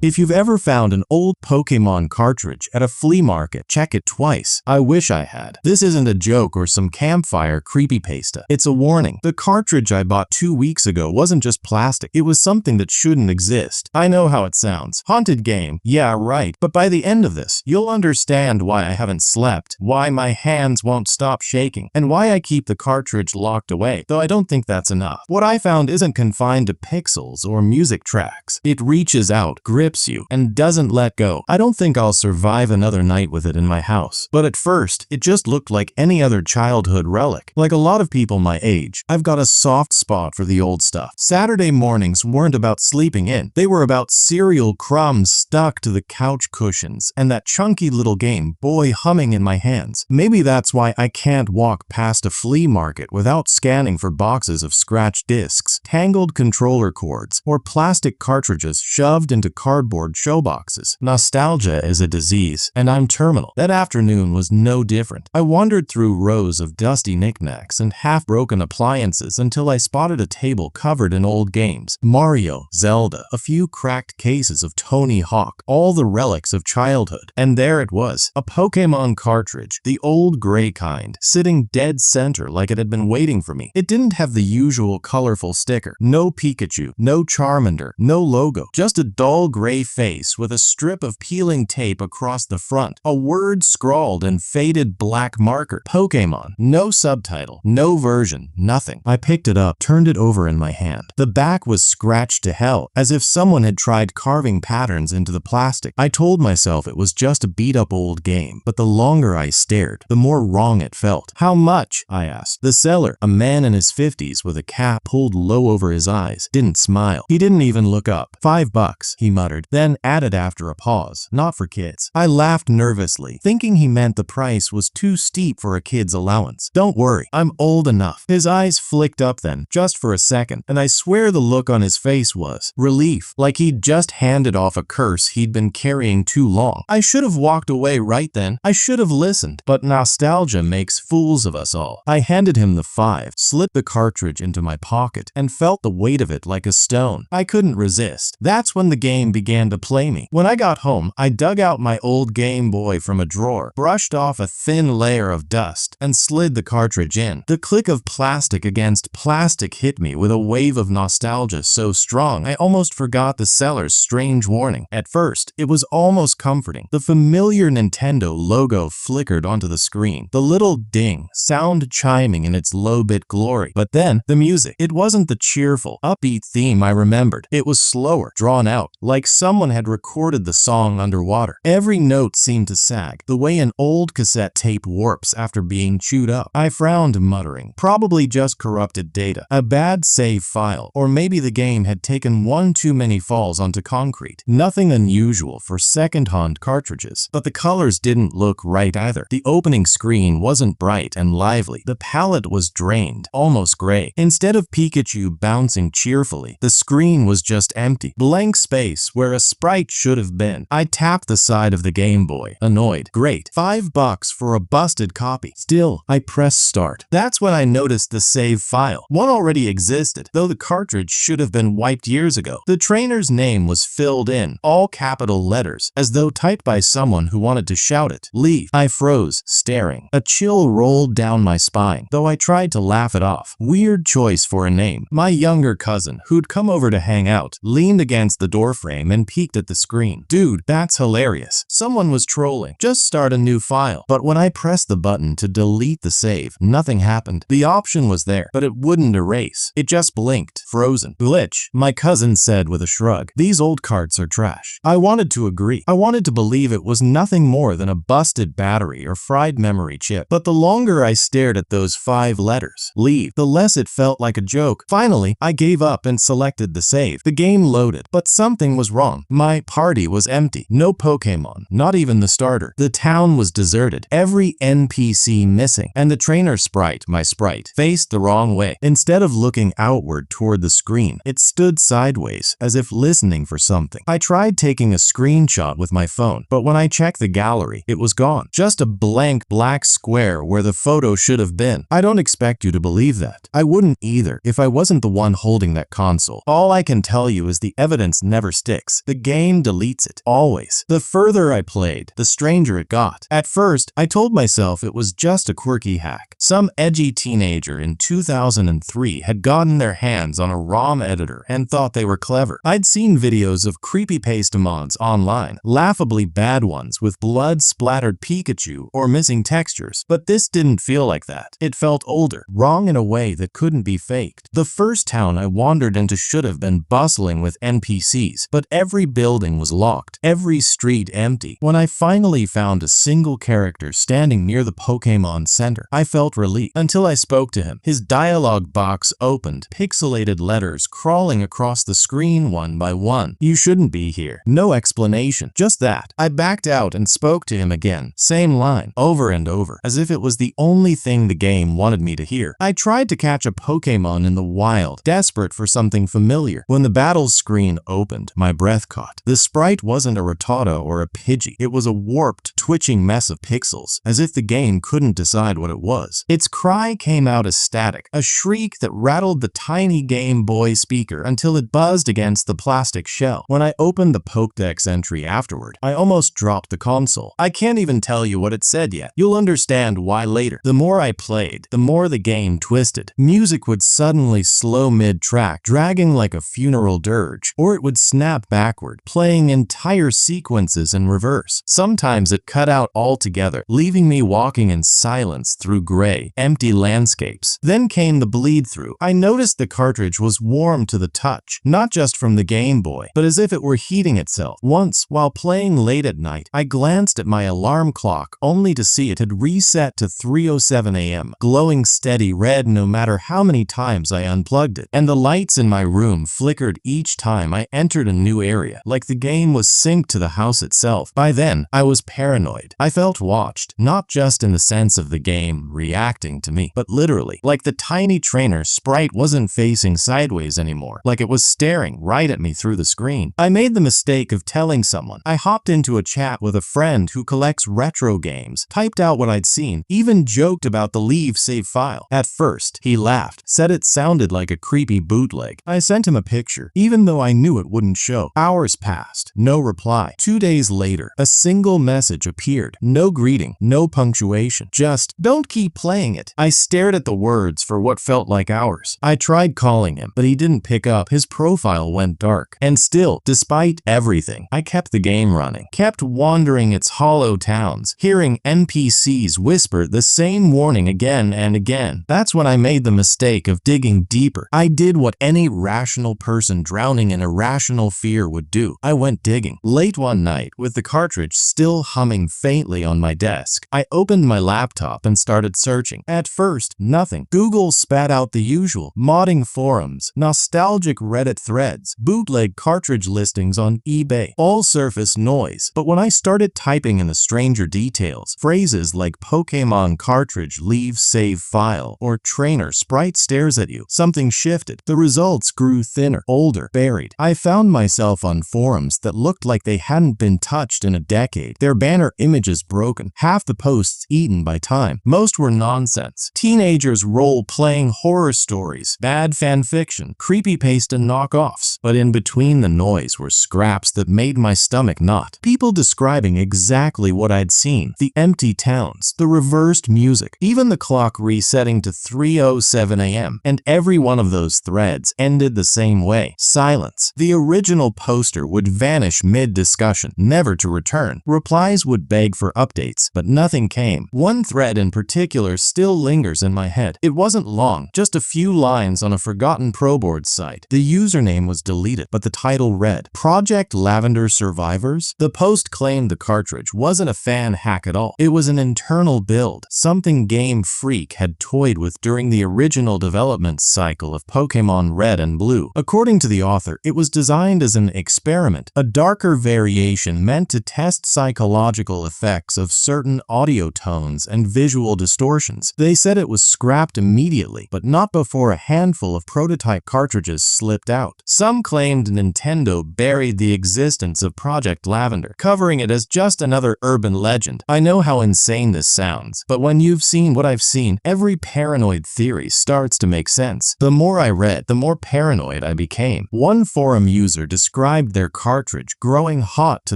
If you've ever found an old Pokémon cartridge at a flea market, check it twice. I wish I had. This isn't a joke or some campfire creepypasta. It's a warning. The cartridge I bought 2 weeks ago wasn't just plastic. It was something that shouldn't exist. I know how it sounds. Haunted game. Yeah, right. But by the end of this, you'll understand why I haven't slept, why my hands won't stop shaking, and why I keep the cartridge locked away, though I don't think that's enough. What I found isn't confined to pixels or music tracks. It reaches out, grips you, and doesn't let go. I don't think I'll survive another night with it in my house. But at first, it just looked like any other childhood relic. Like a lot of people my age, I've got a soft spot for the old stuff. Saturday mornings weren't about sleeping in. They were about cereal crumbs stuck to the couch cushions and that chunky little Game Boy humming in my hands. Maybe that's why I can't walk past a flea market without scanning for boxes of scratched discs, tangled controller cords, or plastic cartridges shoved into cardboard showboxes. Nostalgia is a disease, and I'm terminal. That afternoon was no different. I wandered through rows of dusty knickknacks and half-broken appliances until I spotted a table covered in old games. Mario, Zelda, a few cracked cases of Tony Hawk, all the relics of childhood. And there it was, a Pokémon cartridge, the old gray kind, sitting dead center like it had been waiting for me. It didn't have the usual colorful sticker. No Pikachu, no Charmander, no logo, just a dull gray face with a strip of peeling tape across the front, a word scrawled in faded black marker. Pokémon. No subtitle, no version, nothing. I picked it up, turned it over in my hand. The back was scratched to hell, as if someone had tried carving patterns into the plastic. I told myself it was just a beat-up old game, but the longer I stared, the more wrong it felt. How much? I asked. The seller, a man in his 50s with a cap pulled low over his eyes, didn't smile. He didn't even look up. $5, he muttered, then added after a pause, not for kids. I laughed nervously, thinking he meant the price was too steep for a kid's allowance. Don't worry, I'm old enough. His eyes flicked up then, just for a second, and I swear the look on his face was relief, like he'd just handed off a curse he'd been carrying too long. I should have walked away right then. I should have listened, but nostalgia makes fools of us all. I handed him the $5, slipped the cartridge into my pocket, and felt the weight of it like a stone. I couldn't resist. That's when the game began to play me. When I got home, I dug out my old Game Boy from a drawer, brushed off a thin layer of dust, and slid the cartridge in. The click of plastic against plastic hit me with a wave of nostalgia so strong I almost forgot the seller's strange warning. At first, it was almost comforting. The familiar Nintendo logo flickered onto the screen, the little ding, sound chiming in its low-bit glory. But then, the music. It wasn't the cheerful, upbeat theme I remembered. It was slower, drawn out, like someone had recorded the song underwater. Every note seemed to sag, the way an old cassette tape warps after being chewed up. I frowned, muttering, probably just corrupted data, a bad save file, or maybe the game had taken one too many falls onto concrete. Nothing unusual for second-hand cartridges, but the colors didn't look right either. The opening screen wasn't bright and lively. The palette was drained, almost gray. Instead of Pikachu bouncing cheerfully, the screen was just empty. Blank space where a sprite should have been. I tapped the side of the Game Boy, annoyed. Great, $5 for a busted copy. Still, I pressed start. That's when I noticed the save file. One already existed, though the cartridge should have been wiped years ago. The trainer's name was filled in, all capital letters, as though typed by someone who wanted to shout it. Leave. I froze, staring. A chill rolled down my spine, though I tried to laugh it off. Weird choice for a name. My younger cousin, who'd come over to hang out, leaned against the doorframe and peeked at the screen. Dude, that's hilarious. Someone was trolling. Just start a new file. But when I pressed the button to delete the save, nothing happened. The option was there, but it wouldn't erase. It just blinked, frozen. Glitch, my cousin said with a shrug. These old carts are trash. I wanted to agree. I wanted to believe it was nothing more than a busted battery or fried memory chip. But the longer I stared at those 5 letters, leave, the less it felt like a joke. Finally, I gave up and selected the save. The game loaded, but something was wrong. My party was empty. No Pokémon, not even the starter. The town was deserted, every NPC missing, and the trainer sprite, my sprite, faced the wrong way. Instead of looking outward toward the screen, it stood sideways, as if listening for something. I tried taking a screenshot with my phone, but when I checked the gallery, it was gone. Just a blank black square where the photo should have been. I don't expect you to believe that. I wouldn't either if I wasn't the one holding that console. All I can tell you is the evidence never sticks. fix. The game deletes it. Always. The further I played, the stranger it got. At first, I told myself it was just a quirky hack. Some edgy teenager in 2003 had gotten their hands on a ROM editor and thought they were clever. I'd seen videos of CreepyPasta mods online, laughably bad ones with blood-splattered Pikachu or missing textures, but this didn't feel like that. It felt older, wrong in a way that couldn't be faked. The first town I wandered into should have been bustling with NPCs, but every building was locked, every street empty. When I finally found a single character standing near the Pokémon Center, I felt relief until I spoke to him. His dialogue box opened, pixelated letters crawling across the screen one by one. "You shouldn't be here." No explanation, just that. I backed out and spoke to him again. Same line, over and over, as if it was the only thing the game wanted me to hear. I tried to catch a Pokémon in the wild, desperate for something familiar. When the battle screen opened, my breath caught. The sprite wasn't a Rattata or a Pidgey. It was a warped, twitching mess of pixels, as if the game couldn't decide what it was. Its cry came out as static, a shriek that rattled the tiny Game Boy speaker until it buzzed against the plastic shell. When I opened the Pokédex entry afterward, I almost dropped the console. I can't even tell you what it said yet. You'll understand why later. The more I played, the more the game twisted. Music would suddenly slow mid-track, dragging like a funeral dirge, or it would snap backward, playing entire sequences in reverse. Sometimes it cut out altogether, leaving me walking in silence through gray, empty landscapes. Then came the bleed-through. I noticed the cartridge was warm to the touch, not just from the Game Boy, but as if it were heating itself. Once, while playing late at night, I glanced at my alarm clock only to see it had reset to 3:07 a.m., glowing steady red no matter how many times I unplugged it. And the lights in my room flickered each time I entered a new area, like the game was synced to the house itself. By then, I was paranoid. I felt watched, not just in the sense of the game reacting to me, but literally, like the tiny trainer sprite wasn't facing sideways anymore, like it was staring right at me through the screen. I made the mistake of telling someone. I hopped into a chat with a friend who collects retro games, typed out what I'd seen, even joked about the leave save file. At first, he laughed, said it sounded like a creepy bootleg. I sent him a picture, even though I knew it wouldn't show. Hours passed, no reply. 2 days later, a single message appeared. No greeting, no punctuation, just, "Don't keep playing it." I stared at the words for what felt like hours. I tried calling him, but he didn't pick up. His profile went dark. And still, despite everything, I kept the game running, kept wandering its hollow towns, hearing NPCs whisper the same warning again and again. That's when I made the mistake of digging deeper. I did what any rational person drowning in irrational fear would do. I went digging. Late one night, with the cartridge still humming faintly on my desk, I opened my laptop and started searching. At first, nothing. Google spat out the usual: modding forums, nostalgic Reddit threads, bootleg cartridge listings on eBay, all surface noise. But when I started typing in the stranger details, phrases like Pokémon Cartridge leave save file or trainer sprite stares at you, something shifted. The results grew thinner, older, buried. I found myself on forums that looked like they hadn't been touched in a decade, their banner images broken, half the posts eaten by time. Most were nonsense. Teenagers role-playing horror stories, bad fanfiction, creepypasta knockoffs. But in between the noise were scraps that made my stomach knot. People describing exactly what I'd seen. The empty towns, the reversed music, even the clock resetting to 3:07 a.m. And every one of those threads ended the same way: silence. The original poster would vanish mid-discussion, never to return. Replies would beg for updates, but nothing came. One thread in particular still lingers in my head. It wasn't long, just a few lines on a forgotten ProBoard site. The username was deleted, but the title read, "Project Lavender Survivors?" The post claimed the cartridge wasn't a fan hack at all. It was an internal build, something Game Freak had toyed with during the original development cycle of Pokémon Red and Blue. According to the author, it was designed as an experiment, a darker variation meant to test psychological effects of certain audio tones and visual distortion. repercussions. They said it was scrapped immediately, but not before a handful of prototype cartridges slipped out. Some claimed Nintendo buried the existence of Project Lavender, covering it as just another urban legend. I know how insane this sounds, but when you've seen what I've seen, every paranoid theory starts to make sense. The more I read, the more paranoid I became. One forum user described their cartridge growing hot to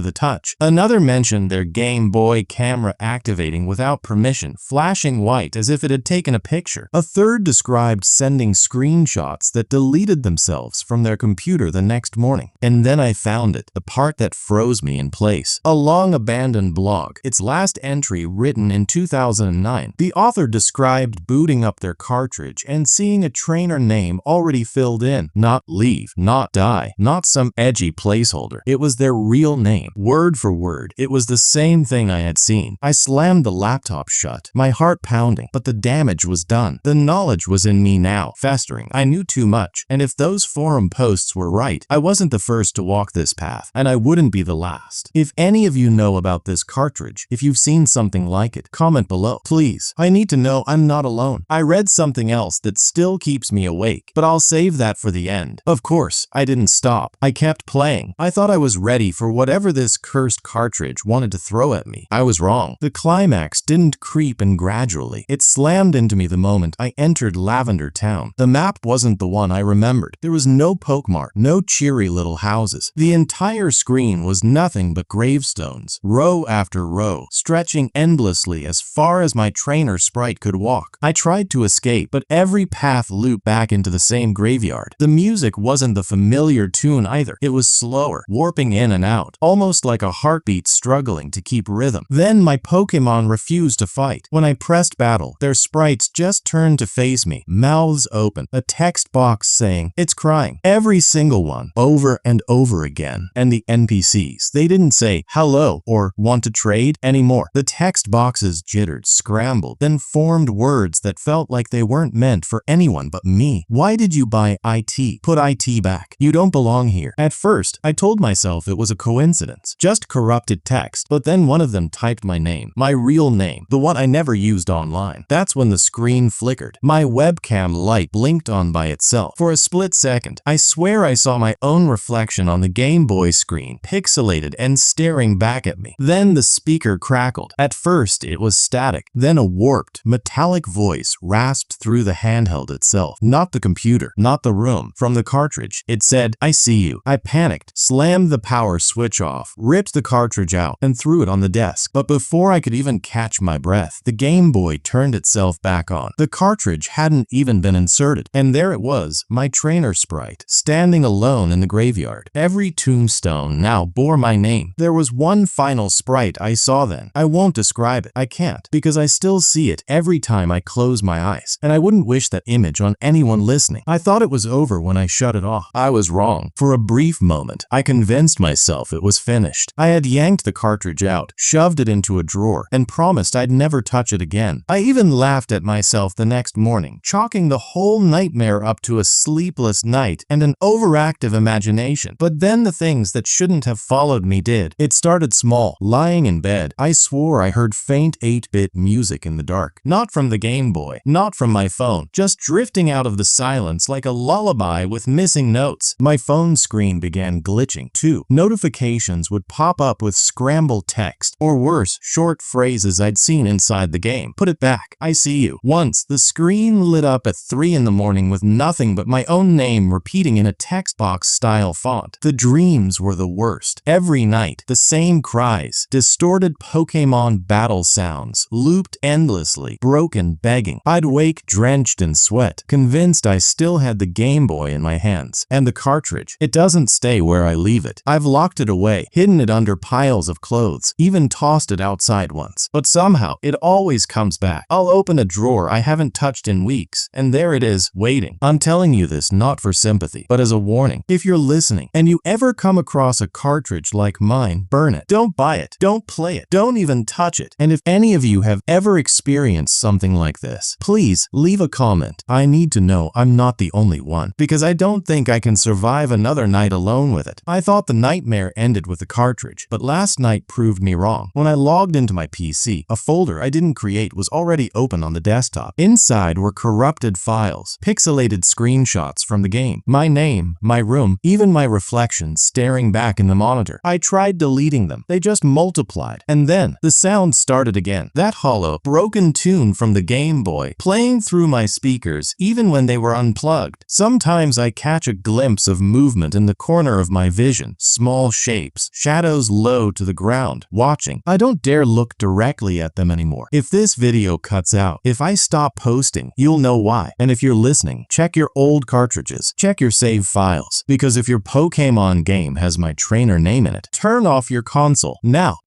the touch. Another mentioned their Game Boy camera activating without permission, flashing white as if it had taken a picture. A third described sending screenshots that deleted themselves from their computer the next morning. And then I found it, the part that froze me in place. A long-abandoned blog, its last entry written in 2009. The author described booting up their cartridge and seeing a trainer name already filled in. Not leave, not die, not some edgy placeholder. It was their real name, word for word. It was the same thing I had seen. I slammed the laptop shut, my heart pounding, but the damage was done. The knowledge was in me now, festering. I knew too much, and if those forum posts were right, I wasn't the first to walk this path, and I wouldn't be the last. If any of you know about this cartridge, if you've seen something like it, comment below. Please, I need to know I'm not alone. I read something else that still keeps me awake, but I'll save that for the end. Of course, I didn't stop. I kept playing. I thought I was ready for whatever this cursed cartridge wanted to throw at me. I was wrong. The climax didn't creep in gradually. It slammed into me the moment I entered Lavender Town. The map wasn't the one I remembered. There was no Pokemart, no cheery little houses. The entire screen was nothing but gravestones, row after row, stretching endlessly as far as my trainer sprite could walk. I tried to escape, but every path looped back into the same graveyard. The music wasn't the familiar tune either. It was slower, warping in and out, almost like a heartbeat struggling to keep rhythm. Then my Pokemon refused to fight. When I pressed battle, their sprites just turned to face me, mouths open, a text box saying, "It's crying." Every single one, over and over again. And the NPCs, they didn't say hello or want to trade anymore. The text boxes jittered, scrambled, then formed words that felt like they weren't meant for anyone but me. Why did you buy IT? Put IT back. You don't belong here. At first, I told myself it was a coincidence, just corrupted text, but then one of them typed my name, my real name, the one I never used online. That's when the screen flickered. My webcam light blinked on by itself. For a split second, I swear I saw my own reflection on the Game Boy screen, pixelated and staring back at me. Then the speaker crackled. At first, it was static. Then a warped, metallic voice rasped through the handheld itself. Not the computer, not the room. From the cartridge, it said, "I see you." I panicked, slammed the power switch off, ripped the cartridge out, and threw it on the desk. But before I could even catch my breath, the Game Boy turned itself back on. The cartridge hadn't even been inserted, and there it was, my trainer sprite, standing alone in the graveyard. Every tombstone now bore my name. There was one final sprite I saw then. I won't describe it. I can't, because I still see it every time I close my eyes, and I wouldn't wish that image on anyone listening. I thought it was over when I shut it off. I was wrong. For a brief moment, I convinced myself it was finished. I had yanked the cartridge out, shoved it into a drawer, and promised I'd never touch it again. I even laughed at myself the next morning, chalking the whole nightmare up to a sleepless night and an overactive imagination. But then the things that shouldn't have followed me did. It started small. Lying in bed, I swore I heard faint 8-bit music in the dark. Not from the Game Boy, not from my phone, just drifting out of the silence like a lullaby with missing notes. My phone screen began glitching too. Notifications would pop up with scrambled text, or worse, short phrases I'd seen inside the game. "Put it back. I see you." Once, the screen lit up at 3 in the morning with nothing but my own name repeating in a text box style font. The dreams were the worst. Every night, the same cries, distorted Pokémon battle sounds, looped endlessly, broken begging. I'd wake drenched in sweat, convinced I still had the Game Boy in my hands. And the cartridge, it doesn't stay where I leave it. I've locked it away, hidden it under piles of clothes, even tossed it outside once. But somehow, it always comes back. I'll open a drawer I haven't touched in weeks, and there it is, waiting. I'm telling you this not for sympathy, but as a warning. If you're listening, and you ever come across a cartridge like mine, burn it. Don't buy it. Don't play it. Don't even touch it. And if any of you have ever experienced something like this, please leave a comment. I need to know I'm not the only one, because I don't think I can survive another night alone with it. I thought the nightmare ended with the cartridge, but last night proved me wrong. When I logged into my PC, a folder I didn't create was already already open on the desktop. Inside were corrupted files, pixelated screenshots from the game, my name, my room, even my reflection staring back in the monitor. I tried deleting them. They just multiplied. And then the sound started again. That hollow, broken tune from the Game Boy, playing through my speakers even when they were unplugged. Sometimes I catch a glimpse of movement in the corner of my vision, small shapes, shadows low to the ground, watching. I don't dare look directly at them anymore. If this video cuts out, if I stop posting, you'll know why. And if you're listening, check your old cartridges, check your save files, because if your Pokémon game has my trainer name in it, turn off your console now.